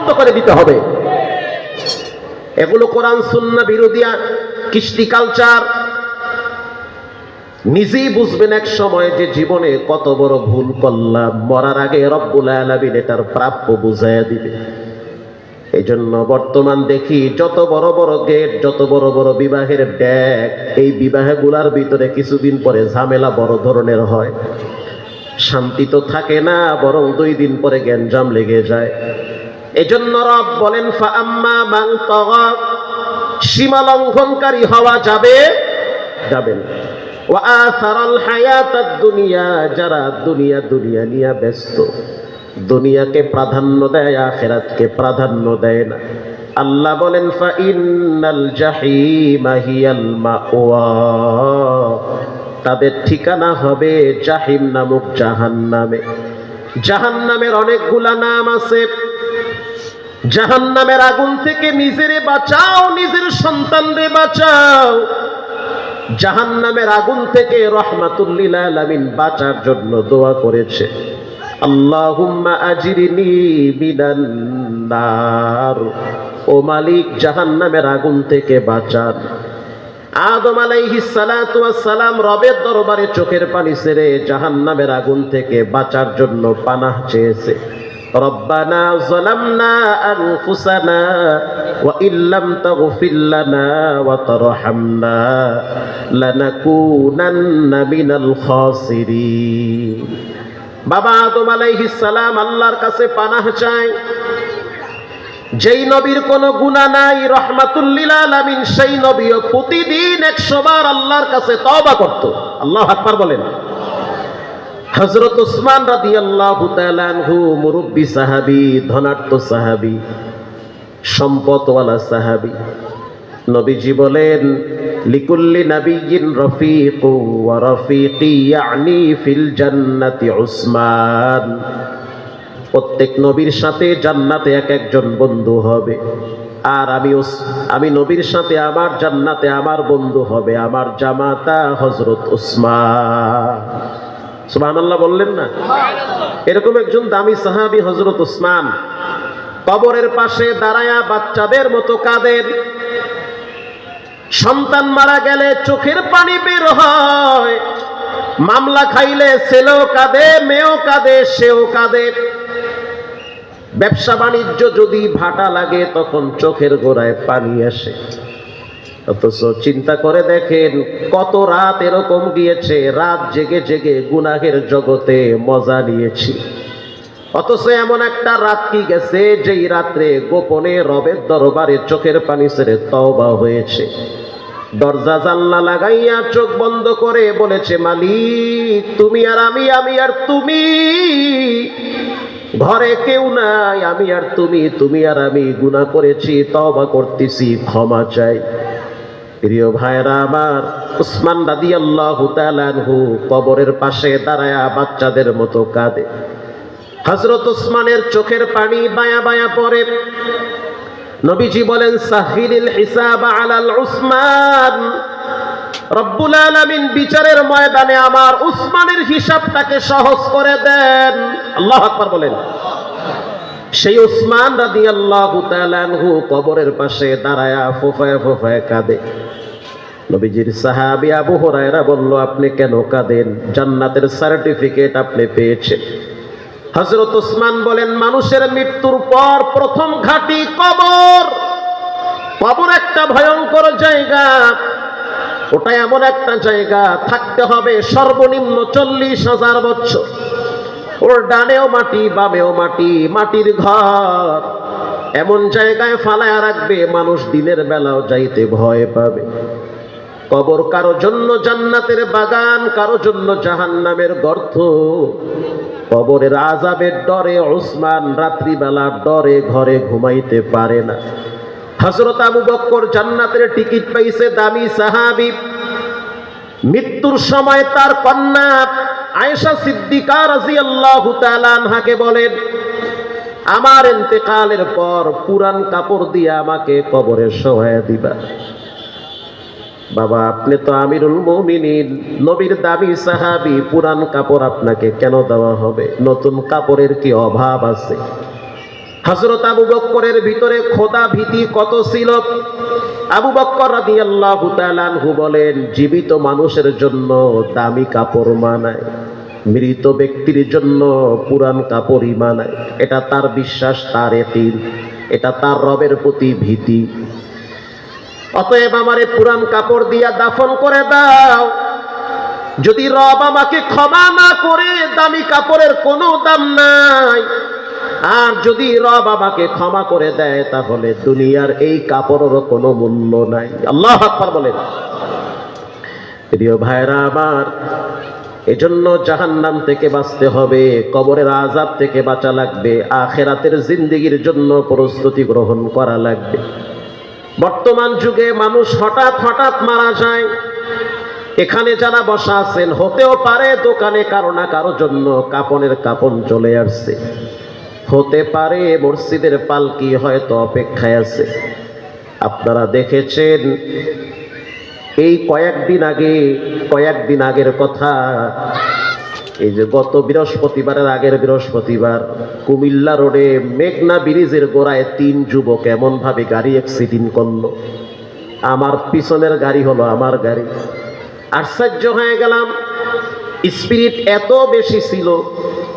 বন্ধ করে দিতে হবে। এগুলো কোরআন সুন্নাহ বিরোধী কৃষ্টি কালচার। নিজেই বুঝবেন এক সময় যে জীবনে কত বড় ভুল করলাম, মরার আগে রব্বুল আলামিন এটার প্রাপ্য বুঝাইয়া দিবে। এই জন্য বর্তমান দেখি যত বড় বড় গেট, যত বড় বড় বিবাহের ডেক, এই বিবাহগুলার ভিতরে কিছুদিন পরে ঝামেলা বড় ধরনের হয়। শান্তি তো থাকে না, বরং 2 দিন পরে গ্যাঞ্জাম লেগে যায়। এজন্য রব বলেন ফাআম্মা মান তাগা, সীমা লঙ্ঘনকারী হওয়া যাবে না। ওয়া আসারাল হায়াতাদ দুনিয়া, যারা দুনিয়া নিয়ে ব্যস্ত, দুনিয়াকে প্রাধান্য দেয়, আখিরাতকে প্রাধান্য দেয় না। আল্লাহ বলেন ফা ইন্নাল জাহিমা হিয়াল মাওয়া, তাদের ঠিকানা হবে জাহিম নামক জাহান্নামে। জাহান্নামের অনেকগুলা নাম আছে। জাহান্নামের আগুন থেকে নিজেরে বাঁচাও, নিজের সন্তানরে বাঁচাও। জাহান্নামের আগুন থেকে রাহমাতুল লিল আলামিন বাঁচার জন্য দোয়া করেছে, আল্লাহুম্মা আজিরনি মিনান নার, ও মালিক জাহান্নামের আগুন থেকে বাঁচান। আদম আলাইহিস সালাতু ওয়াস সালাম রবের দরবারে চোখের পানি ছেড়ে জাহান্নামের আগুন থেকে বাঁচার জন্য পানাহ চেয়েছে। রব্বানা যালামনা আনফুসানা ওয়া ইল্লাম তাগফির লানা ওয়া তারহামনা লানাকুনান্না মিনাল খাসিরিন। বাবা আদম আলাইহিস সালাম আল্লাহর কাছে পানাহ চায়। যেই নবীর কোনো গুনাহ নাই, রাহমাতুল লিল আলামিন, সেই নবীও প্রতিদিন 100 বার আল্লাহর কাছে তওবা করত। আল্লাহু আকবার বলেন। হযরত উসমান রাদিয়াল্লাহু তাআলা আনহু মুরব্বী সাহাবী, ধনাঢ্য সাহাবী, সম্পদওয়ালা সাহাবী। নবীজি বলেন লিকুল্লি নাবিয়্যিন রাফীকু ওয়া রাফীকি ইয়ানি ফিল জান্নাতি উসমান। প্রত্যেক নবীর সাথে জান্নাতে এক একজন বন্ধু হবে, আর আমি নবীর সাথে আমার জান্নাতে আমার বন্ধু হবে আমার জামাতা হযরত উসমান। সুবহানাল্লাহ বললেন না? এরকম একজন দামি সাহাবী হযরত উসমান কবরের পাশে দাঁড়ায়া বাচ্চাদের মতো কাঁদেন। সন্তান মারা গেলে চোখের পানি বের হয়, মামলা খাইলে ছেলেও কাঁদে, মেয়েও কাঁদে, সেও কাঁদে। ব্যবসা বাণিজ্য যদি ভাটা লাগে তখন চোখের গোড়ায় পানি আসে। অথচ চিন্তা করে দেখেন কত রাত এরকম গিয়েছে, রাত জেগে জেগে গুনাহের জগতে মজা নিয়েছি। অথচ এমন একটা রাত কি গেছে যেই রাত্রে গোপনে রবের দরবারে চোখের পানি ছেড়ে তওবা হয়েছে। দরজা জানলা লাগাইয়া চোখ বন্ধ করে বলেছে, মালিক তুমি আর আমি, আমি আর তুমি, ঘরে কেউ নাই, আমি আর তুমি, তুমি আর আমি গুনাহ করেছি, তওবা করতেছি, ক্ষমা চাই। প্রিয় ভাইরা আমার, উসমান রাদিয়াল্লাহু তাআলা আনহু কবরের পাশে দাঁড়ায়া বাচ্চাদের মতো কাঁদে। হযরত উসমানের চোখের পানি বায়া বায়া পড়ে। নবীজি বলেন সাহিলিল হিসাব আলাল উসমান, রব্বুল আলামিন বিচারের ময়দানে আমার উসমানের হিসাবটাকে সহজ করে দেন। আল্লাহু আকবার বলেন। সেই উসমান রাদিয়াল্লাহু তাআলা আনহু কবরের পাশে দাঁড়ায়া ফোফায় ফোফায় কাঁদে। নবীজির সাহাবী আবু হুরায়রা বলল, আপনি কেন কাঁদেন? জান্নাতের সার্টিফিকেট আপনি পেয়েছেন। হযরত উসমান বলেন, মানুষের মৃত্যুর পর প্রথম ঘাঁটি কবর। কবর একটা ভয়ঙ্কর জায়গা। ওটা এমন একটা জায়গা থাকতে হবে সর্বনিম্ন 40,000 বছর। ওর ডানেও মাটি, বামেও মাটি, মাটির ঘর। এমন জায়গায় ফালায়া রাখবে মানুষ দিনের বেলাও যাইতে ভয় পাবে। কবর কারো জন্য জান্নাতের বাগান, কারো জন্য জাহান্নামের গর্ত। কবরের আযাবের ডরে উসমান রাত্রিবেলা ডরে ঘরে ঘুমাইতে পারে না। হযরত আবু বকর জান্নাতের টিকিট পাইছে, দামি সাহাবী। মৃত্যুর সময় তার কন্যা আয়েশা সিদ্দিকা রাদিয়াল্লাহু তাআলা আনহাকে বলেন, আমার ইন্তেকালের পর পুরান কাপড় দিয়ে আমাকে কবরে শোয়ায়া দিবা। বাবা, আপনি তো আমিরুল মুমিনিন, নবীর দামি সাহাবী, পুরান কাপড় আপনাকে কেন দেওয়া হবে? নতুন কাপড়ের কি অভাব আছে? হযরত আবু বকরের ভিতরে খোদা ভীতি কত ছিল। আবু বকর রাদিয়াল্লাহু তাআলা আনহু বলেন, জীবিত মানুষের জন্য দামি কাপড় মানায়, মৃত ব্যক্তির জন্য পুরান কাপড়ই মানায়। এটা তার বিশ্বাস, তার ইয়াকিন, এটা তার রবের প্রতি ভীতি। অতএব আমারে পুরান কাপড় দিয়া দাফন করে দাও। যদি রব আমাকে ক্ষমা না করে, দামি কাপড়ের কোনো দাম নাই। আর যদি রব আমাকে ক্ষমা করে দেয়, তাহলে দুনিয়ার এই কাপড়েরও কোনো মূল্য নাই। আল্লাহু আকবার বলেন। প্রিয় ভাইরা আমার, এজন্য জাহান্নাম থেকে বাঁচতে হবে, কবরের আযাব থেকে বাঁচা লাগবে, আখিরাতের জিন্দেগির জন্য প্রস্তুতি গ্রহণ করা লাগবে। বর্তমান যুগে মানুষ হঠাৎ হঠাৎ মারা যায়। এখানে যারা বসা আছেন, হতেও পারে দোকানে কারো না কারো জন্য কাপনের কাপন চলে আসছে, হতে পারে মসজিদের পালকি হয়তো অপেক্ষায় আছে। আপনারা দেখেছেন এই কয়েকদিন আগের কথা, এই যে গত বৃহস্পতিবারের আগের বৃহস্পতিবার কুমিল্লা রোডে মেঘনা ব্রিজের গোড়ায় 3 যুবক এমন ভাবে গাড়ি অ্যাক্সিডেন্ট করলো। আমার পিছনের গাড়ি হলো আমার গাড়ি। আশ্চর্য হয়ে গেলাম, স্পিরিট এত বেশি ছিল,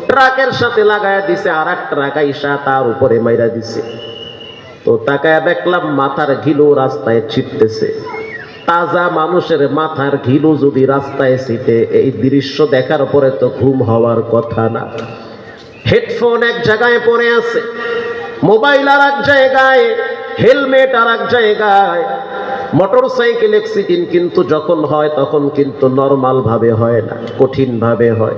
ট্রাকের সাথে লাগায় দিছে, আর এক ট্রাক আইসা তার উপরে মাইরা দিছে। তো তাকায় দেখলাম মাথার ঘিলু রাস্তায় ছিটতেছে। তাজা মানুষের মাথার ঘিলু যদি রাস্তায় ছিটে, এই দৃশ্য দেখার পরে তো ঘুম হওয়ার কথা না। হেডফোন এক জায়গায় পড়ে আছে, মোবাইল আর এক জায়গায়, হেলমেট আর এক জায়গায়। মোটর সাইকেল অ্যাক্সিডেন্ট কিন্তু যখন হয় তখন কিন্তু নরমাল ভাবে হয় না, কঠিন ভাবে হয়।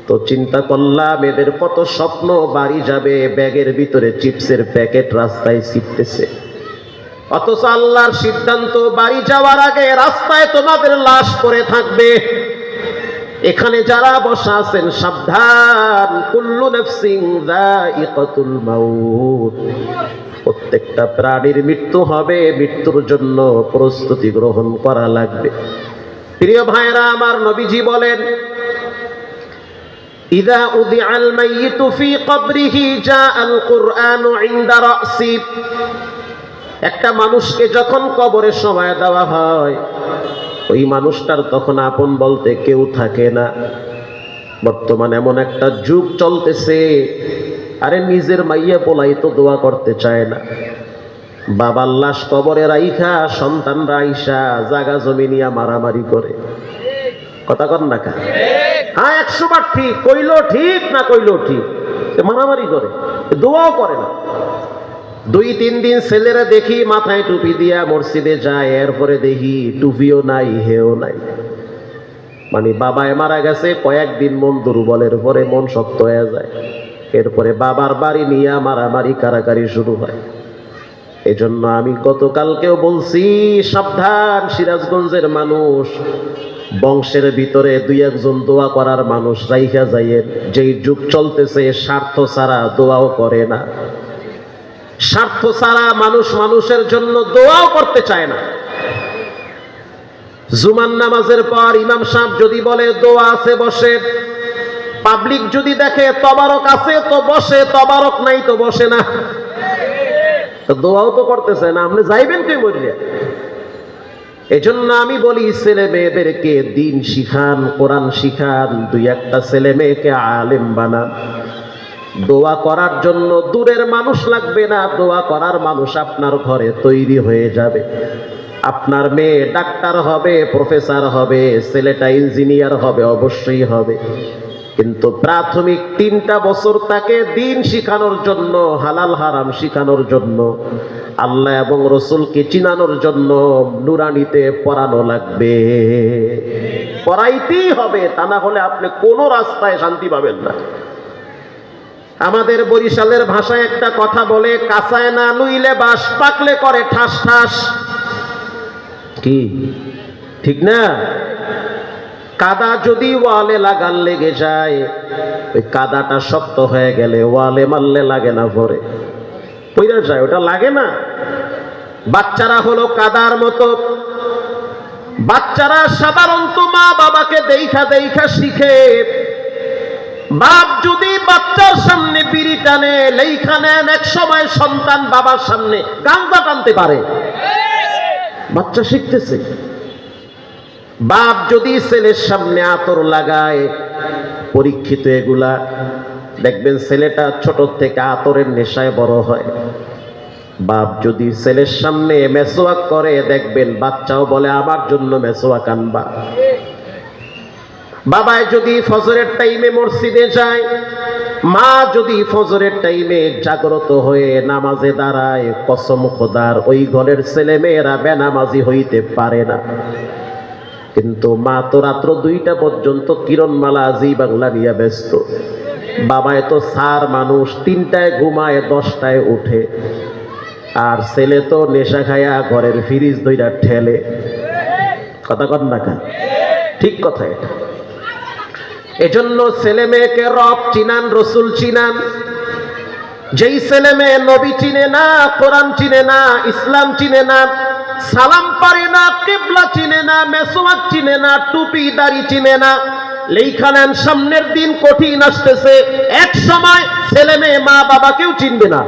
তো চিন্তা করলাম এদের কত স্বপ্ন, বাড়ি যাবে, ব্যাগের ভিতরে চিপসের প্যাকেট রাস্তায় ছিটতেছে। অথচ আল্লাহর সিদ্ধান্ত, বাড়ি যাওয়ার আগে রাস্তায় তোমাদের লাশ পড়ে থাকবে। এখানে যারা বসা আছেন সাবধান, কুল্লু নাফসিন যায়িকাতুল মাউত, প্রত্যেকটা প্রাণীর মৃত্যু হবে, মৃত্যুর জন্য প্রস্তুতি গ্রহণ করা লাগবে। প্রিয় ভাইরা আমার, নবীজি বলেন, ইযা উদিআল মাইয়িতু ফি কবরিহি জাআল কুরআনু ইনদা রাসি। একটা মানুষকে যখন কবরে সময় দেওয়া হয়, ওই মানুষটার তখন আপন বলতে কেউ থাকে না। বর্তমানে এমন একটা যুগ চলতেছে, আরে নিজের মাইয়া পোলাই তো দোয়া করতে চায় না। বাবার লাশ কবরে রাইখা সন্তানরা আইসা জাগা জমি নিয়ে মারামারি করে। কথা কন না কা? হ্যাঁ, 100 বার ঠিক, কইলো ঠিক না কইলো ঠিক, মারামারি করে, দোয়াও করে না। 2-3 দিন ছেলেরা দেখি মাথায় টুপি দিয়া মসজিদে যায়, এরপরে দেখি টুপিও নাই, হেও নাই। মানে বাবায় মারা গেছে, কয়েকদিন মন দুর্বলের পরে মন শক্ত হয়ে যায়, এরপরে বাবার বাড়ি নিয়ে মারামারি কারাকারি শুরু হয়। এজন্য আমি গতকালকেও বলছি, সাবধান সিরাজগঞ্জের মানুষ, বংশের ভিতরে 2-1 দোয়া করার মানুষ রাইখা যাইয়েন। যেই যুগ চলতেছে স্বার্থ ছাড়া দোয়াও করে না, স্বার্থ ছাড়া মানুষ মানুষের জন্য দোয়াও করতে চায় না। জুমার নামাজের পর ইমাম সাহেব যদি বলে দোয়া আছে বসে, পাবলিক যদি দেখে তবারক আছে তো বসে, তবারক নাই তো বসে না। তো দোয়াও তো করতেছে না, আপনি যাইবেন কে বললে? এজন্য আমি বলি, ছেলে মেয়েদেরকে দিন শিখান, কোরআন শিখান, 2-1টা ছেলে মেয়েকে আলেম বানান। দোয়া করার জন্য দূরের মানুষ লাগবে না, দোয়া করার মানুষ আপনার ঘরে তৈরি হয়ে যাবে। আপনার মেয়ে ডাক্তার হবে, প্রফেসর হবে, ছেলেটা ইঞ্জিনিয়ার হবে, অবশ্যই হবে। কিন্তু প্রাথমিক 3টা বছর তাকে দিন শিখানোর জন্য, হালাল হারাম শিখানোর জন্য, আল্লাহ এবং রসুলকে চিনানোর জন্য নুরানিতে পড়ানো লাগবে, পড়াইতেই হবে। তা না হলে আপনি কোনো রাস্তায় শান্তি পাবেন না। আমাদের বরিশালের ভাষায় একটা কথা বলে, কাঁচায় না লুইলে বাঁশ, পাকলে করে ঠাস ঠাস। কি ঠিক না? কাদা যদি ওয়ালে লাগাল লেগে যায়, ওই কাদাটা শক্ত হয়ে গেলে ওয়ালে মারলে লাগে না, ভরে পইরা যায়, ওটা লাগে না। বাচ্চারা হলো কাদার মতো। বাচ্চারা সাধারণত মা বাবাকে দেখা দেখা শিখে। বাপ যদি বাচ্চার সামনে বিড়ি টানে, লেখা নেন, এক সময় সন্তান বাবার সামনে গাঁজা টানতে পারে। বাচ্চা শিখতেছে। বাপ যদি ছেলের সামনে আতর লাগায়, পরীক্ষিত এগুলা, দেখবেন ছেলেটা ছোট থেকে আতরের নেশায় বড় হয়। বাপ যদি ছেলের সামনে মেসওয়াক করে, দেখবেন বাচ্চাও বলে আমার জন্য মেসওয়াক আনবা। বাবায় যদি ফজরের টাইমে মসজিদে যায়, মা যদি ফজরের টাইমে জাগ্রত হয়ে নামাজে দাঁড়ায়, কসম খোদার ওই ঘরের ছেলে মেয়েরা বেনামাজি হইতে পারে না। কিন্তু মা তো রাত্র 2টা পর্যন্ত কিরণমালা জি বাংলা নিয়ে ব্যস্ত। বাবায় তো সার মানুষ, 3টায় ঘুমায়, 10টায় উঠে। আর ছেলে তো নেশা খায়া ঘরের ফ্রিজ ধইরা ঠেলে। কথা কন না কেন? ঠিক কথা এটা। এজন্য ছেলে মেয়েকে রব চিনান, রসুল চিনান। যেই ছেলে মেয়ে নবী চিনে না, কোরআন চিনে না, ইসলাম চিনে না, সালাম পারে না, কিবলা চিনে না, মেসওয়াক চিনে না, টুপি দাড়ি চিনে না, লেখা নেন সামনের দিন কঠিন আসতেছে, এক সময় ছেলে মেয়ে মা বাবাকেও চিনবে না।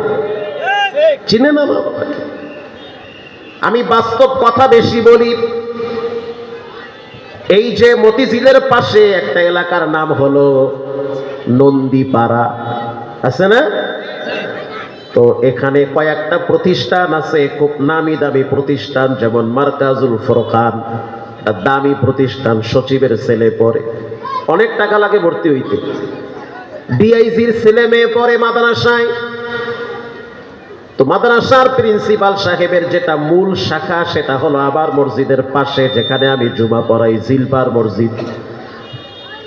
চিনে না মা বাবাকে। আমি বাস্তব কথা বেশি বলি। এই যে মতিঝিলের পাশে একটা এলাকার নাম হলো নন্দীপাড়া, আছে না? তো এখানে কয়েকটা প্রতিষ্ঠান আছে, খুব নামি দামি প্রতিষ্ঠান, যেমন মার্কাজুল ফুরকান, দামি প্রতিষ্ঠান, সচিবের ছেলে পড়ে, অনেক টাকা লাগে ভর্তি হইতে। ডিআইজির ছেলে মেয়ে পড়ে মাদ্রাসায়। তো মাদ্রাসার প্রিন্সিপাল সাহেবের যেটা মূল শাখা, সেটা হলো আবার মসজিদের পাশে, যেখানে আমি জুমা পড়াই, জিলবার মসজিদ।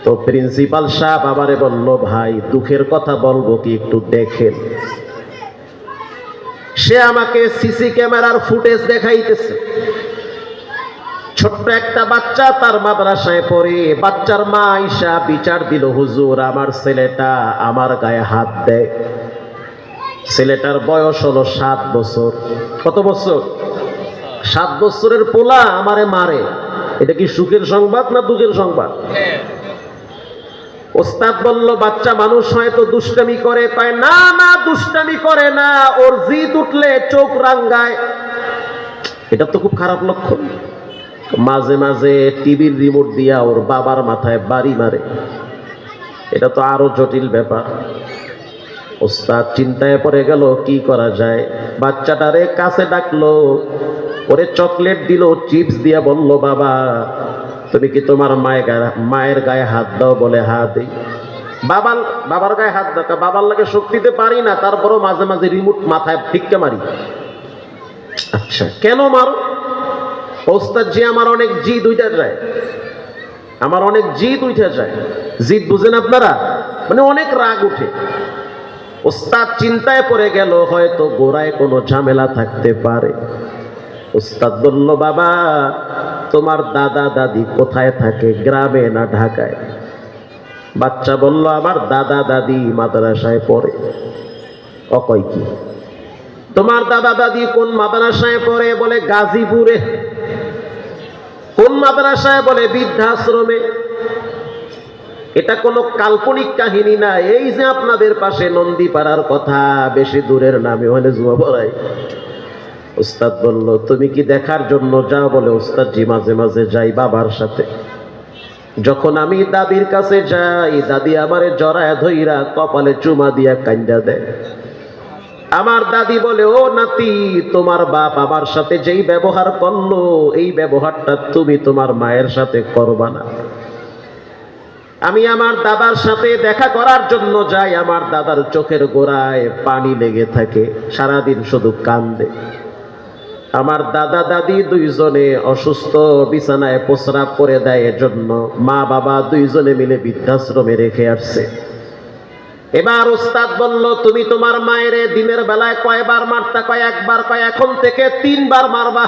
তো প্রিন্সিপাল সাহেব আমারে বলল, ভাই দুঃখের কথা বলবো কি, একটু দেখেন। সে আমাকে সিসি ক্যামেরার ফুটেজ দেখাইতেছে। ছোট্ট একটা বাচ্চা তার মাদ্রাসায় পড়ে, বাচ্চার মা আয়েশা বিচার দিল, হুজুর আমার ছেলেটা আমার গায়ে হাত দেয়। ছেলেটার বয়স হলো 7 বছর। কত বছর? 7 বছরের পোলা আমারে মারে। এটা কি সুখের সংবাদ না দুঃখের সংবাদ? ওস্তাদ বলল, বাচ্চা মানুষ হয়তো দুষ্টামি করে। কয় না না, দুষ্টামি করে না, ওর জিদ উঠলে চোখ রাঙ্গায়। এটা তো খুব খারাপ লক্ষণ। মাঝে মাঝে টিভির রিমোট দিয়া ওর বাবার মাথায় বাড়ি মারে। এটা তো আরো জটিল ব্যাপার। ওস্তাদ চিন্তায় পড়ে গেল, কি করা যায়। বাচ্চাটারে কাছে ডাকলো, ওরে চকলেট দিল, চিপস দিয়া বলল, বাবা তুমি কি তোমার মায়ের গায়ে হাত দাও? বলে হাত দিই। বাবার গায়ে হাত দাও? বাবার লাগে শক্তিতে পারি না, তারপরও মাঝে মাঝে রিমোট মাথায় ঠিককে মারি। আচ্ছা কেন মারো? ওস্তাদ জি আমার অনেক জিদ উঠে যায়, আমার অনেক জিদ উঠে যায়। জিদ বুঝেন আপনারা? মানে অনেক রাগ উঠে। ওস্তাদ চিন্তায় পড়ে গেল, হয়তো গোড়ায় কোনো ঝামেলা থাকতে পারে। ওস্তাদ বলল, বাবা তোমার দাদা দাদি কোথায় থাকে, গ্রামে না ঢাকায়? বাচ্চা বলল, আমার দাদা দাদি মাদ্রাসায় পড়ে। অকয় কি? তোমার দাদা দাদি কোন মাদ্রাসায় পড়ে? বলে গাজীপুরে। কোন মাদ্রাসায়? বলে বৃদ্ধাশ্রমে। এটা কোনো কাল্পনিক কাহিনী না। এই যে আপনাদের পাশে নন্দীপাড়ার কথা, বেশি দূরের নামে হলে জুয়া পড়াই। উস্তাদ বলল, তুমি কি দেখার জন্য যাও? বলে উস্তাদ জি মাঝে মাঝে যাই বাবার সাথে। যখন আমি দাদির কাছে যাই, দাদি আমারে জড়ায় ধইরা কপালে চুমা দিয়া কান্দা দেয়। আমার দাদি বলে, ও নাতি, তোমার বাপ আমার সাথে যেই ব্যবহার করলো, এই ব্যবহারটা তুমি তোমার মায়ের সাথে করবা না। আমি আমার দাদার সাথে দেখা করার জন্য যাই, আমার দাদার চোখের গোড়ায় পানি লেগে থাকে, সারাদিন শুধু কান্দে। আমার দাদা দাদি দুইজনে অসুস্থ, বিছানায় প্রস্রাব করে দেয়, এজন্য মা বাবা দুইজনে মিলে বৃদ্ধাশ্রমে রেখে আসছে। এবার ওস্তাদ বলল, তুমি তোমার মায়ের দিনের বেলায় কয়বার মারতা? কয় একবার। কয় এখন থেকে 3 বার মারবা।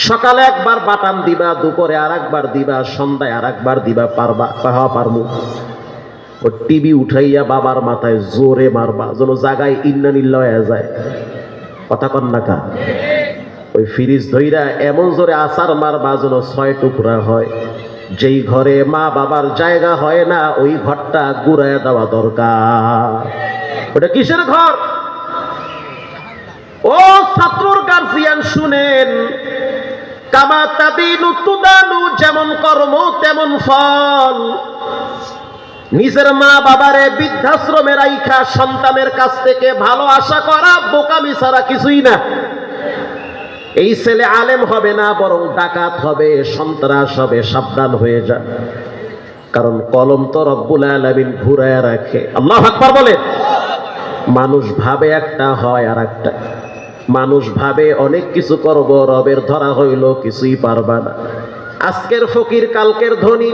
সকালে একবার বাটাম দিবা, দুপুরে আর একবার দিবা, সন্ধ্যায় আর একবার দিবা। পারবা? হ্যাঁ পারবো। ও টিভি উঠাইয়া বাবার মাথায় জোরে মারবা, যেন জাগায় ইন্নানিল্লাহ হয়ে যায়। কথা কন না কা? ওই ফ্রিজ ধইরা এমন জোরে আসার মারবা যেন 6 টুকরা হয়। যেই ঘরে মা বাবার জায়গা হয় না ওই ঘরটা গুড়ায় দেওয়া দরকার। ওটা কিসের ঘর? ও ছাত্রর গার্জিয়ান শুনেন, কামা তাদিনু তুদানু, যেমন কর্ম তেমন ফল। নিজের মা বাবারে বৃদ্ধাশ্রমে রাইখা সন্তানের কাছ থেকে ভালো আশা করা বোকামি ছাড়া কিছুই না। এই ছেলে আলেম হবে না, বরং ডাকাত হবে, সন্ত্রাস হবে, সাবধান হয়ে যা। কারণ কলম তো রব্বুল আলামিন ঘুরায় রাখে। আল্লাহু আকবার বলেন। মানুষ ভাবে একটা, হয় আর একটা। মানুষ ভাবে অনেক কিছু করব, রবের ধরা হইল কিছুই পারবা না। আজকের ফকির কালকের ধনী,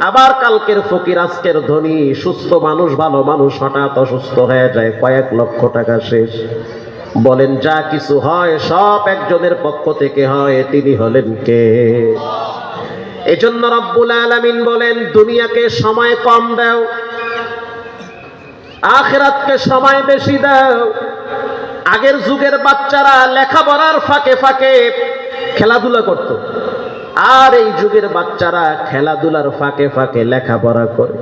আবার কালকের ফকির আজকের ধনী। সুস্থ মানুষ, ভালো মানুষ হঠাৎ অসুস্থ হয়ে যায়, কয়েক লক্ষ টাকা শেষ। বলেন যা কিছু হয় সব একজনের পক্ষ থেকে হয়, তিনি হলেন কে? এজন্য রব্বুল আলামিন বলেন দুনিয়াকে সময় কম দাও, আখিরাতকে সময় বেশি দাও। আগের যুগের বাচ্চারা লেখাপড়ার ফাঁকে ফাঁকে খেলাধুলা করত, আর এই যুগের বাচ্চারা খেলাধুলার ফাঁকে ফাঁকে লেখাপড়া করে।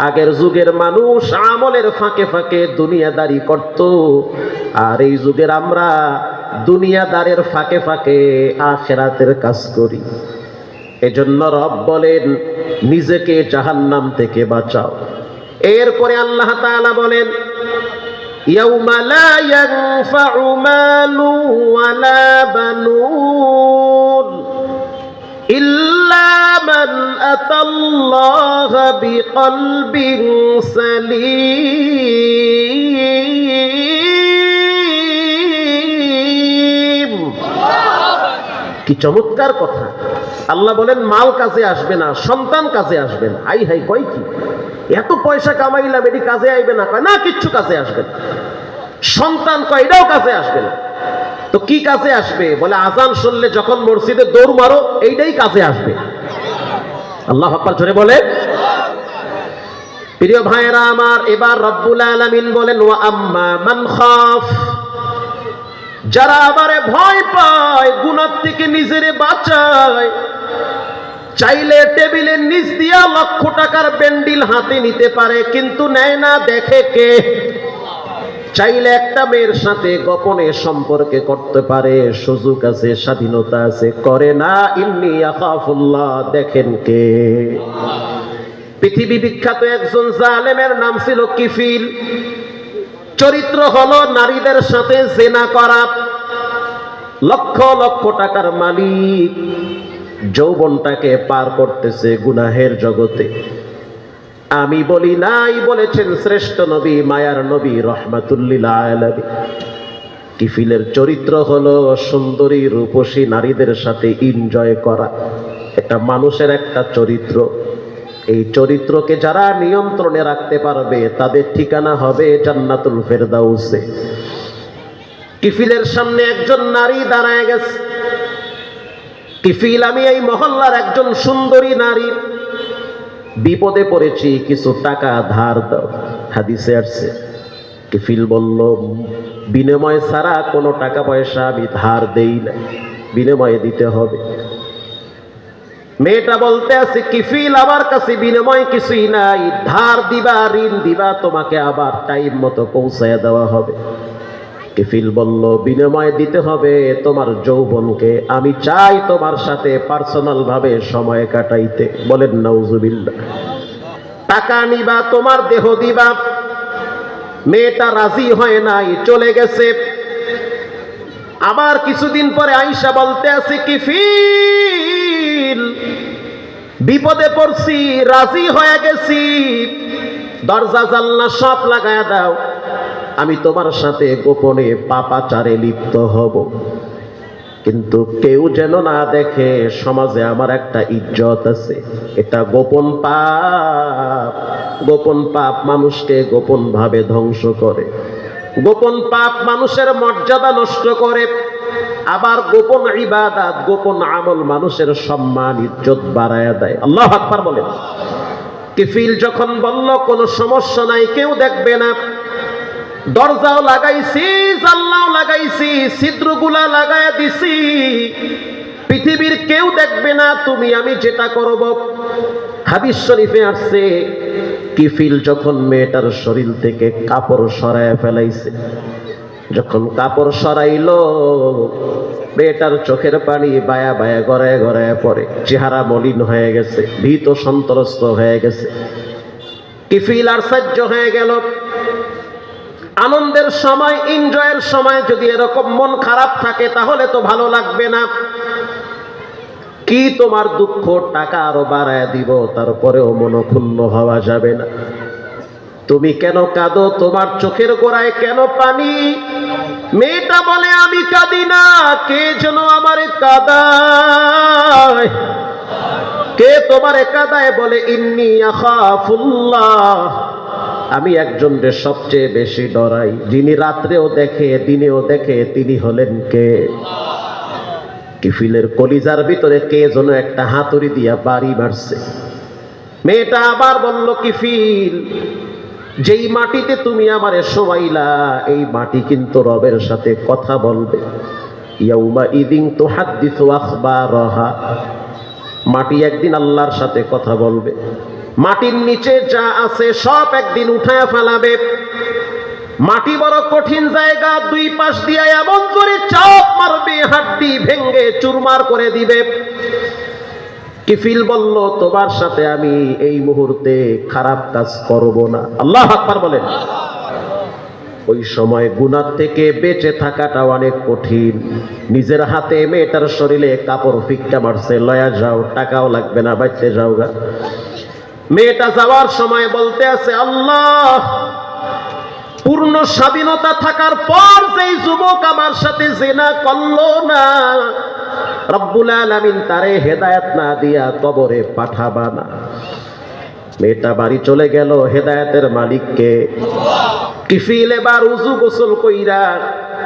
আগের যুগের মানুষ আমলের ফাঁকে ফাঁকে দুনিয়াদারি করত, আর এই যুগের আমরা দুনিয়াদারের ফাঁকে ফাঁকে আখিরাতের কাজ করি। এজন্য রব বলেন নিজেকে জাহান্নাম থেকে বাঁচাও। এরপরে আল্লাহ তাআলা বলেন ইয়াউমা লা ইয়ানফাউ মালু ওয়ালা বানুন ইল্লা মান আতাল্লাহা বিকলবিন সালিম। কি চমৎকার কথা! আল্লাহ বলেন মাল কাজে আসবে না, সন্তান কাজে আসবে না। হাই হাই, কয় কি? এত পয়সা কামাইলাম, এটি কাজে আইবে না? কয় না, কিচ্ছু কাজে আসবে না। সন্তান কয় এটাও কাজে আসবে না। তো কি কাজে আসবে? বলে আজান শুনলে যখন মসজিদে দৌড় মারো, এইটাই কাজে আসবে। আল্লাহু আকবার জোরে বলে। প্রিয় ভাইরা আমার, এবার রব্বুল আলামিন বলেন ওয়া আম্মা মান খাফ, যারা আমারে ভয় পায়, গুনাহ থেকে নিজেরে বাঁচায়, চাইলে টেবিলের নিচ দিয়া লক্ষ টাকার ব্যান্ডিল হাতে নিতে পারে, কিন্তু নেয় না, দেখে কে? চাইলে একটা মেয়ের সাথে গোপনে সম্পর্কে করতে পারে, সুযোগ আছে, স্বাধীনতা আছে, করে না। ইন্নী আখাফুল্লাহ, দেখেন কে? পৃথিবী বিখ্যাত একজন জালেমের নাম ছিল কিফিল। চরিত্র হলো নারীদের সাথে জেনা করা। লক্ষ লক্ষ টাকার মালিক, যৌবনটাকে পার করতেছে গুনাহের জগতে। আমি বলি নাই, বলেছেন শ্রেষ্ঠ নবী, মায়ার নবী, রাহমাতুল লিল আলামিন। কিফিলের চরিত্র হলো সুন্দরী রূপসী নারীদের সাথে এনজয় করা। এটা মানুষের একটা চরিত্র। এই চরিত্রকে যারা নিয়ন্ত্রণে রাখতে পারবে তাদের ঠিকানা হবে জান্নাতুল ফেরদাউসে। কিফিলের সামনে একজন নারী দাঁড়ায় গেছে। কিফিল, আমি এই মহল্লার একজন সুন্দরী নারী, বিপদে পড়েছি, কিছু টাকা ধার দাও। হাদিসে আসছে। কিফিল বলল বিনিময় ছাড়া কোনো টাকা পয়সা আমি ধার দেই না, বিনিময়ে দিতে হবে। মেয়েটা বলতে আছে কিফিল, আমার কাছে বিনিময় কিছুই নাই, ধার দিবা, ঋণ দিবা, তোমাকে আবার টাইম মতো পৌঁছায় দেওয়া হবে। কিফিল বলল বিনিময় দিতে হবে তোমার যৌবনকে, আমি চাই তোমার সাথে পার্সোনাল ভাবে সময় কাটাইতে। বলেন নাউজুবিল্লাহ। টাকা নিবা, তোমার দেহ দিবা। মেয়েটা রাজি হয় নাই, চলে গেছে। আবার কিছুদিন পরে আয়েশা বলতে আছে কিফিল, বিপদে পড়ছি, রাজি হয়ে গেছি, দরজা জানলা সব লাগায়া দাও, আমি তোমার সাথে গোপনে পাপাচারে লিপ্ত হব, কিন্তু কেউ যেন না দেখে। সমাজে আমার একটা ইজ্জত আছে, এটা গোপন পাপ। গোপন পাপ মানুষকে গোপন ভাবে ধ্বংস করে। গোপন পাপ মানুষের মর্যাদা নষ্ট করে। আবার গোপন ইবাদত, গোপন আমল মানুষের সম্মান ইজ্জত বাড়ায় দেয়। আল্লাহু আকবার বলেন। কিফিল যখন বলল কোনো সমস্যা নাই, কেউ দেখবে না, দরজাও লাগাইছি, জানলাও লাগাইছি, ছিদ্রগুলা লাগায় দিছি, পৃথিবীর কেউ দেখবে না, তুমি আমি যেটা করব। হাদিস শরীফে আসছে, কিফিল যখন মেয়েটার শরীর থেকে কাপড় সরায় ফেলাইছে, যখন কাপড় সরাইলো, মেয়েটার চোখের পানি বায়া বায়া গড়ায় গড়ায় পড়ে, চেহারা মলিন হয়ে গেছে, ভীত সন্ত্রস্ত হয়ে গেছে। কিফিল আর সহ্য হয়ে গেল। আনন্দের সময়, এনজয়ের সময় যদি এরকম মন খারাপ থাকে তাহলে তো ভালো লাগবে না। কি তোমার দুঃখ টাকা আরো বাড়ায় দিব, তারপরেও মনক্ষুণ্ণ হওয়া যাবে না। তুমি কেন কাঁদো, তোমার চোখের গোড়ায় কেন পানি? মেয়েটা বলে, আমি কাঁদি না, কে যেন আমারে কাঁদায়। কে তোমারে কাঁদায়? বলে, ইন্নী আখাফুল্লাহ, আমি একজনকে সবচেয়ে বেশি ডরাই, যিনি রাত্রেও দেখে দিনেও দেখে, তিনি হলেন কে? কিফিলের কলিজার ভিতরে কে যেন একটা হাতুড়ি দিয়া বাড়ি মারছে। মেয়েটা আবার বলল, কিফিল, যেই মাটিতে তুমি আমারে শোয়াইলা, এই মাটি কিন্তু রবের সাথে কথা বলবে। ইয়াউমা ইদিন তুহাদ্দিসু আখবারাহা, মাটি একদিন আল্লাহর সাথে কথা বলবে। মাটির নিচে যা আছে সব একদিন উঠায় ফেলাবে। মাটি বড় কঠিন জায়গা, দুই পাশ দিয়ে এমন করে চাপ মারবে, হাড্ডি ভেঙ্গে চুরমার করে দিবে। কিফিল বলল, তোমার সাথে আমি এই মুহূর্তে খারাপ কাজ করব না। আল্লাহু আকবার বলেন। ওই সময় গুনাহ থেকে বেঁচে থাকাটা অনেক কঠিন। নিজের হাতে মেয়েটার শরীরে কাপড় ফিক্কা মারছে, লয়া যাও, টাকাও লাগবে না, বাইতে যাও গা। মেয়েটা যাওয়ার সময় বলতে আছে, আল্লাহ, পূর্ণ স্বাধীনতা থাকার পর যেই যুবক আমার সাথে জিনা করলো না, রব্বুল আলামিন তারে হেদায়েত না দিয়া কবরে পাঠাবা না। মেয়েটা বাড়ি চলে গেল, হেদায়েতের মালিককে। কিফিল এবার উযু গোসল কইরা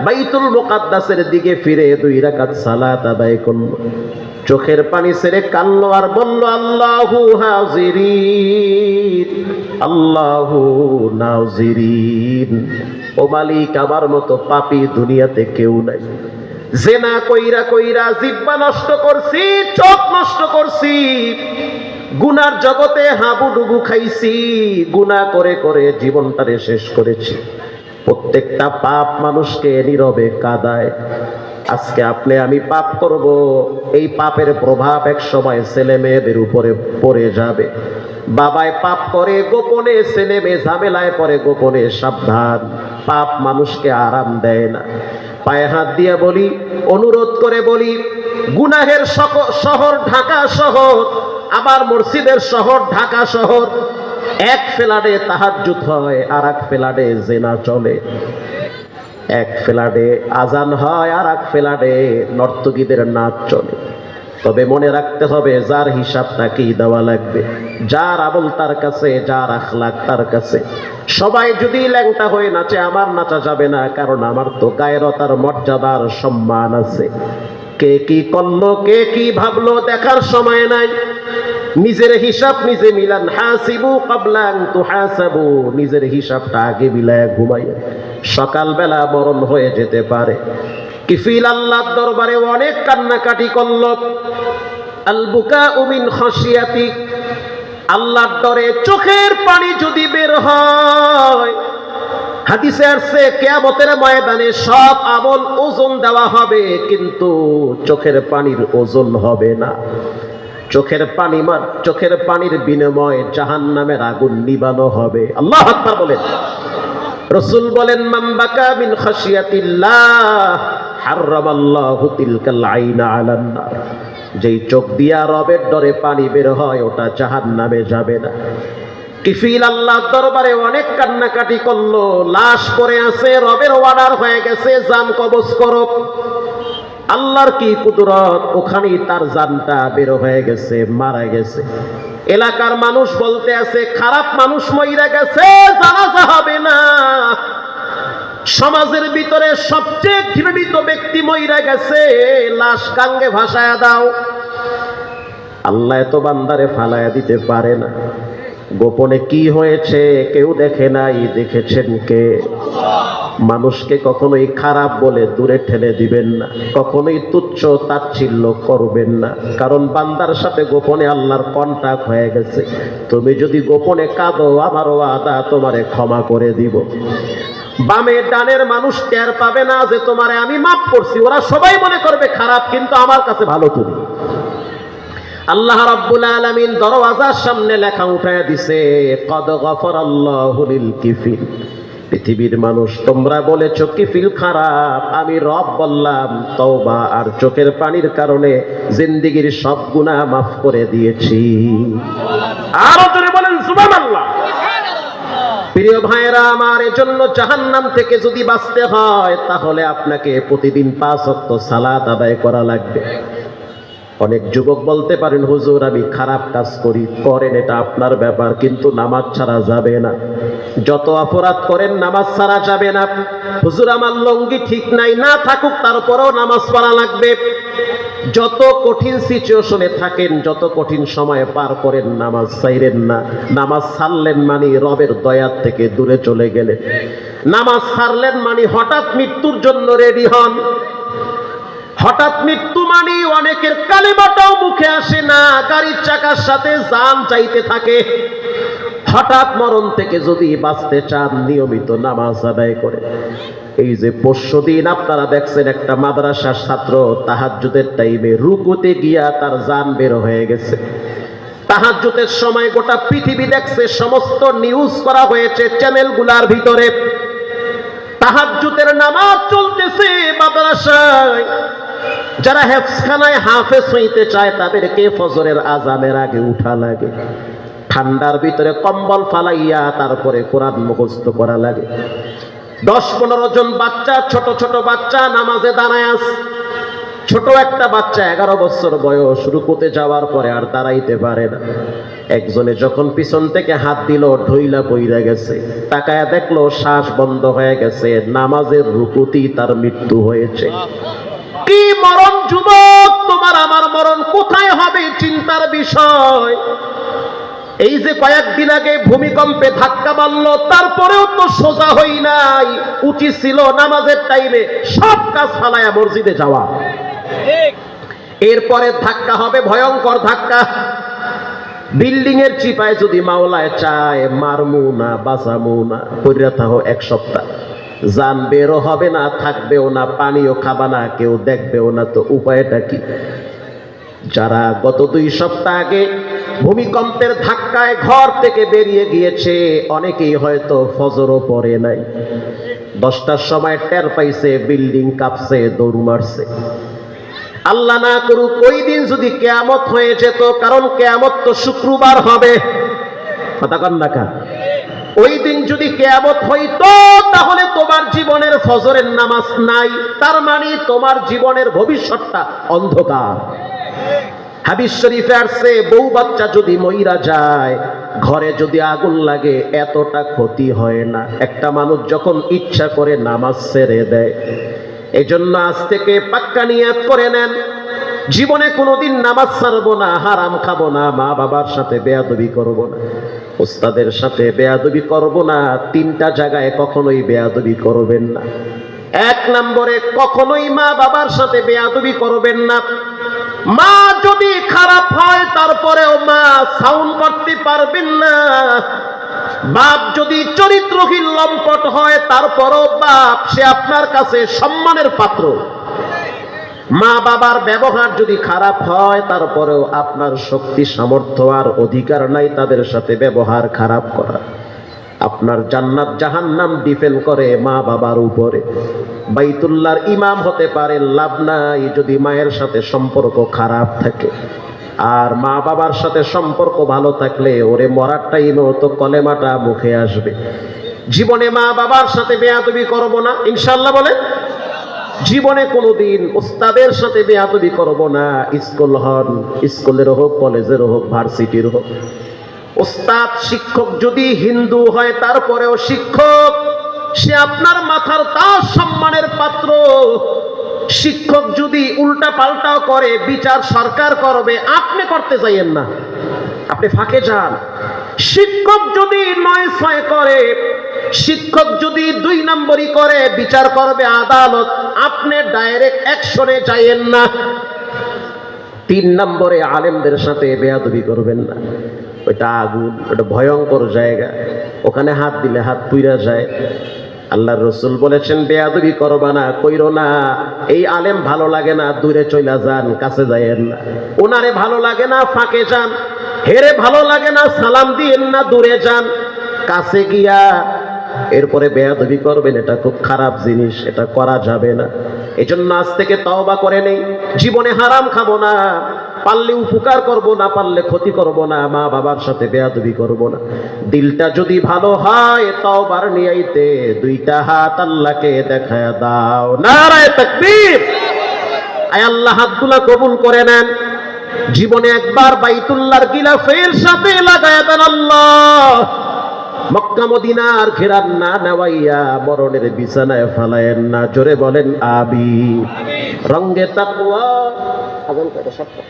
বাইতুল মুকাদ্দাসের দিকে ফিরে 2 রাকাত সালাত আদায় করল। চোখের পানি ছেড়ে কাঁদলো আর বলল, আল্লাহু হাজিরিন, আল্লাহু নাজিরিন। ও মালিক, আমার মতো পাপী দুনিয়াতে কেউ নাই। জেনা কইরা কইরা জিহ্বা নষ্ট করছি, চোখ নষ্ট করছি, গুনার জগতে হাবুডুবু খাইছি, গুনাহ করে করে জীবনটারে শেষ করেছি। প্রত্যেকটা পাপ মানুষকে নীরবে কাঁদায়। আজকে আপনি আমি পাপ করব, এই পাপের প্রভাব এক সময় ছেলে মেয়েদের উপরে পড়ে যাবে। বাবায় পাপ করে গোপনে, ছেলে মেয়ে ঝামেলায় পড়ে গোপনে। সাবধান, পাপ মানুষকে আরাম দেয় না। পায়ে হাত দিয়ে বলি, অনুরোধ করে বলি, গুনাহের শহর ঢাকা শহর, আবার মসজিদের শহর ঢাকা শহর। এক ফ্ল্যাটে তাহাজ্জুদ হয়, আর এক ফ্ল্যাটে জিনা চলে। এক ফ্ল্যাটে আজান হয়, আর এক ফ্ল্যাটে নর্তকীদের নাচ চলে। তবে মনে রাখতে হবে, যার হিসাব তাকেই দেওয়া লাগবে, যার আমল তার কাছে, যার আখলাক তার কাছে। সবাই যদি ল্যাংটা হয়ে নাচে, আমার নাচা যাবে না, কারণ আমার তো গায়রতার, মর্যাদার, সম্মান আছে। কে কি করলো, কে কি ভাবলো দেখার সময় নাই। নিজের হিসাব নিজে মিলান। হাসিবু ক্বাবলা আন তুহাসাবু, নিজের হিসাবটা আগে মিলায় ঘুমাইয়া। সকালবেলা মরণ হয়ে যেতে পারে। কিফিল আল্লাহর দরবারে অনেক কান্নাকাটি করল। আল বুকাউ মিন খাশিয়াতি, আল্লাহর ডরে চোখের পানি যদি বের হয়, হাদিসে আসছে কিয়ামতের ময়দানে সব আমল ওজন দেওয়া হবে, কিন্তু চোখের পানির ওজন হবে না। চোখের পানির বিনিময়ে জাহান্নামের আগুন নিবানো হবে। আল্লাহু আকবার বলেন। রাসূল বলেন, মান বাকা মিন খাশিয়াতিল্লাহ হারামাল্লাহু তিলকাল আইনা আলান নার। যেই চোখ দিয়া রবের ডরে পানি বের হয়, ওটা জাহান্নামে যাবে না। কিফিল আল্লাহর দরবারে অনেক কান্নাকাটি করলো। লাশ পড়ে আছে, রবের অর্ডার হয়ে গেছে, জান কবজ করো। আল্লাহর কি কুদরত, ওখানেই তার জানটা বের হয়ে গেছে, মারা গেছে। এলাকার মানুষ বলতে আছে, খারাপ মানুষ মইরা গেছে, জানাজা হবে না। সমাজের ভিতরে সবচেয়ে ঘৃণিত ব্যক্তি মইরা গেছে, লাশ গাঙ্গে ভাসায়া দাও। আল্লাহ এত বান্দারে ফালায়া দিতে পারে না। গোপনে কি হয়েছে কেউ দেখে নাই, দেখেছেন কে? মানুষকে কখনোই খারাপ বলে দূরে ঠেলে দিবেন না, কখনোই তুচ্ছ তাচ্ছিল্য করবেন না, কারণ বান্দার সাথে গোপনে আল্লাহর কন্টাক্ট হয়ে গেছে। তুমি যদি গোপনে কাঁদো, আমার ওয়াদা তোমারে ক্ষমা করে দিব। বামে ডানের মানুষ টের পাবে না যে তোমারে আমি মাফ করছি, ওরা সবাই মনে করবে খারাপ, কিন্তু আমার কাছে ভালো তুমি। আল্লাহ রাব্বুল আলামিন দরওয়াজার সামনে লেখা উঠায়া দিছে, কদ গফারাল্লাহু লিল কিফিল। পৃথিবীর মানুষ তোমরা বলেছো কিফিল খারাপ, আমি রব বললাম তওবা আর চোখের পানির কারণে জিন্দেগীর সব গুনাহ মাফ করে দিয়েছি। আরো জোরে বলেন সুবহানাল্লাহ। প্রিয় ভাইরা আমার, এজন্য জাহান্নাম থেকে যদি বাঁচতে হয় তাহলে আপনাকে প্রতিদিন 5 ওয়াক্ত সালাত আদায় করা লাগবে। অনেক যুবক বলতে পারেন, হুজুর আমি খারাপ কাজ করি, করেন, এটা আপনার ব্যাপার, কিন্তু নামাজ ছাড়া যাবে না। যত অপরাধ করেন নামাজ ছাড়া যাবে না। হুজুর আমার লঙ্গি ঠিক নাই, না থাকুক, তারপরেও নামাজ পড়া লাগবে। যত কঠিন সিচুয়েশনে থাকেন, যত কঠিন সময়ে পার করেন, নামাজ ছাইরেন না। নামাজ ছাড়লেন মানে রবের দয়ার থেকে দূরে চলে গেলেন। নামাজ ছাড়লেন মানে হঠাৎ মৃত্যুর জন্য রেডি হন। হঠাৎ মৃত্যু মানে অনেকের কালিমাটাও মুখে আসে না, গাড়ির চাকার সাথে জান চাইতে থাকে। হঠাৎ মরণ থেকে যদি বাঁচতে চান, নিয়মিত নামাজ আদায় করে। এই যে পরশুদিন আপনারা দেখছেন একটা মাদ্রাসার ছাত্র তাহাজ্জুদের টাইমে রুকুতে গিয়া তার জান বের হয়ে গেছে। তাহাজ্জুদের সময় গোটা পৃথিবী দেখছে, সমস্ত নিউজ করা হয়েছে চ্যানেলগুলার ভিতরে। তাহাজ্জুদের নামাজ চলতেছে মাদ্রাসায়। যারা হেফজখানায় হাফেজ হইতে চায় তাদেরকে ফজরের আজানের আগে উঠা লাগে, ঠান্ডার ভিতরে কম্বল ফালাইয়া তারপরে কোরআন মুখস্থ করা লাগে। 10-15 জন বাচ্চা, ছোট ছোট বাচ্চা নামাজে দাঁড়ায় আছে। ছোট একটা বাচ্চা 11 বছর বয়স, রুকুতে যাওয়ার পরে আর দাঁড়াইতে পারে না। একজনে যখন পিছন থেকে হাত দিল, ঢইলা পইরা গেছে। তাকায়া দেখলো শ্বাস বন্ধ হয়ে গেছে, নামাজের রুকুতেই তার মৃত্যু হয়েছে। কি মরণ যুবক, তোমার আমার মরণ কোথায় হবে চিন্তার বিষয়। এই যে কয়েকদিন আগে ভূমিকম্পে ধাক্কা মারল, তারপরেও তো সোজা হই নাই। উচিত ছিল নামাজের টাইমে সব কাজ ফালায়া মসজিদে যাওয়া। এরপরে ধাক্কা হবে ভয়ঙ্কর ধাক্কা। বিল্ডিং এর চিপায় যদি মাওলায় চায়, মারমু না, বাঁচামু না, কইরা থাকো 1 সপ্তাহ। জান বেরো হবে না, থাকবেও না, পানিও খাবা না, কেউ দেখবেও না, তো উপায়টা কি? যারা গত 2 সপ্তাহ আগে ভূমিকম্পের ধাক্কায় ঘর থেকে বেরিয়ে গিয়েছে, অনেকেই হয়তো ফজরও পড়ে নাই। 10টার সময় টের পাইছে বিল্ডিং কাঁপছে, দৌড় মারছে। আল্লাহ না করুক ওই দিন যদি কিয়ামত হয়ে যেত, কারণ কিয়ামত তো শুক্রবার হবে, কথা কন না কা? ওই দিন যদি কিয়ামত হইতো, তাহলে তোমার জীবনের ফজরের নামাজ নাই, তার মানে তোমার জীবনের ভবিষ্যৎটা অন্ধকার। হাদিস শরীফে আসছে, বউ বাচ্চা যদি মইরা যায়, ঘরে যদি আগুন লাগে, এতটা ক্ষতি হয় না। একটা মানুষ যখন ইচ্ছা করে নামাজ ছেড়ে দেয়। এজন্য আজ থেকে পাক্কা নিয়ত করে নেন, জীবনে কোনোদিন নামাজ ছাড়বো না, হারাম খাবো না, মা বাবার সাথে বেয়াদবি করব না, ওস্তাদের সাথে বেয়াদবি করব না। 3টা জায়গায় কখনোই বেয়াদবি করবেন না। 1 নম্বরে কখনোই মা বাবার সাথে বেয়াদবি করবেন না। মা যদি খারাপ হয় তারপরেও মা সাউন্ড করতে পারবেন না। বাপ যদি চরিত্রহীন লম্পট হয়, তারপরও বাপ সে আপনার কাছে সম্মানের পাত্র। মা বাবার ব্যবহার যদি খারাপ হয়, তারপরেও আপনার শক্তি সামর্থ্য আর অধিকার নাই তাদের সাথে ব্যবহার খারাপ করা। আপনার জান্নাত জাহান্নাম ডিপেন্ড করে মা বাবার উপরে। বাইতুল্লাহর ইমাম হতে পারেন, লাভ নাই যদি মায়ের সাথে সম্পর্ক খারাপ থাকে। আর মা বাবার সাথে সম্পর্ক ভালো থাকলে ওরে মরার টাইমেও তো কলেমাটা মুখে আসবে। জীবনে মা বাবার সাথে বেয়াদবি করব না, ইনশাআল্লাহ বলেন। জীবনে কোনোদিন ওস্তাদের সাথে বেয়াদবি করব না। স্কুল হন, স্কুলের হোক, কলেজের হোক, ভার্সিটির হোক। ওস্তাদ শিক্ষক যদি হিন্দু হয়, তারপরেও শিক্ষক, সে আপনার মাথার তাজ সম্মানের পাত্র। শিক্ষক যদি উল্টা পাল্টাও করে, বিচার সরকার করবে, আপনি করতে চাইয়েন না, আপনি ফাঁকে যান। শিক্ষক যদি 9-6 করে, শিক্ষক যদি 2 নম্বরই করে বিচার করবে আদালত, আপনি ডাইরেক্ট অ্যাকশনে যাইয়েন না। 3 নম্বরে আলেমদের সাথে বেয়াদবি করবেন না। ওইটা আগুন, ওটা ভয়ঙ্কর জায়গা, ওখানে হাত দিলে হাত পুইরা যায়। আল্লাহর রাসূল বলেছেন বেয়াদবি করবা না, কইরো না। এই আলেম ভালো লাগে না, দূরে চইলা যান, কাছে যায়েন না। ওনারে ভালো লাগে না, ফাঁকে যান। হেরে ভালো লাগে না, সালাম দিয়েন না, দূরে যান। কাছে গিয়া এরপরে বেয়াদবি করবেন, এটা খুব খারাপ জিনিস, এটা করা যাবে না। এজন্য আজ থেকে তওবা করে নেই, জীবনে হারাম খাবো না, পারলে উপকার করব, না পারলে ক্ষতি করব না, মা বাবার সাথে বেয়াদবি করব না। দিলটা যদি ভালো হয় তওবার নিয়াইতে 2টা হাত আল্লাহকে দেখায় দাও। নারায়ে তাকবীর। আয় আল্লাহ হাতগুলা কবুল করে নেন। জীবনে একবার বাইতুল্লাহর গিলাফের সাথে লাগায় দেন আল্লাহ। মক্কা মদিনার ঘেরান না নেওয়াইয়া মরণের বিছানায় ফালায়েন না। জোরে বলেন আমিন। রঙ্গে তাকওয়া, আগুন কয়টা? 7টা।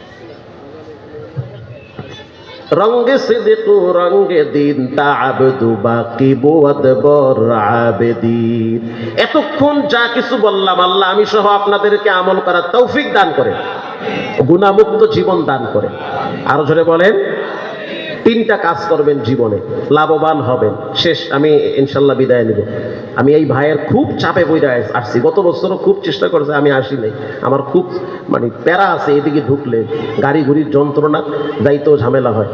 রঙ্গে সিদ্ক রঙ্গে দিন তা'আবদু বাকি বুয়াদবর আবেদিন। এতক্ষণ যা কিছু বললাম আল্লাহ আমি সহ আপনাদেরকে আমল করার তৌফিক দান করেন, গুনাহমুক্ত জীবন দান করেন। আরো জোরে বলেন। 3টা কাজ করবেন জীবনে, লাভবান হবেন। শেষ, আমি ইনশাল্লাহ বিদায় নিব। আমি এই ভাইয়ের খুব চাপে বইরা আসছি, গত বছরও খুব চেষ্টা করেছে, আমি আসি নাই। আমার খুব প্যারা আছে, এদিকে ঢুকলে গাড়ি ঘুরির যন্ত্রণা, যাইতেও ঝামেলা হয়।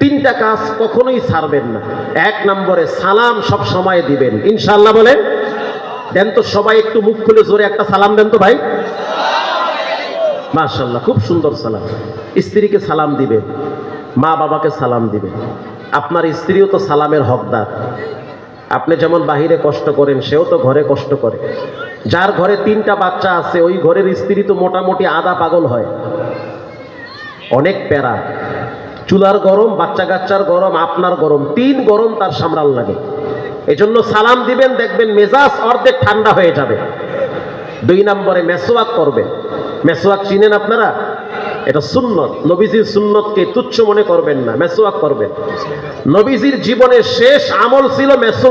3টা কাজ কখনোই ছাড়বেন না। 1 নম্বরে সালাম সব সময় দিবেন, ইনশাল্লাহ বলেন। দেন তো সবাই, একটু মুখ খুলে জোরে একটা সালাম দেন তো ভাই। মাশাআল্লাহ, খুব সুন্দর সালাম। স্ত্রীকে সালাম দিবেন, মা বাবাকে সালাম দিবেন। আপনার স্ত্রীও তো সালামের হকদার। আপনি যেমন বাহিরে কষ্ট করেন, সেও তো ঘরে কষ্ট করে। যার ঘরে 3টা বাচ্চা আছে, ওই ঘরের স্ত্রী তো মোটামুটি আধা পাগল হয়। অনেক প্যারা, চুলার গরম, বাচ্চা কাচ্চার গরম, আপনার গরম, 3 গরম তার সামলাল লাগে। এজন্য সালাম দিবেন, দেখবেন মেজাজ অর্ধেক ঠান্ডা হয়ে যাবে। 2 নম্বরে মেসওয়াক করবেন। মেসওয়াক চিনেন আপনারা? এটা সুন্নত, নবীজির সুন্নতকে তুচ্ছ মনে করবেন না, মেসওয়াক করবেন। নবীজির জীবনের শেষ আমল ছিল মেসওয়াক।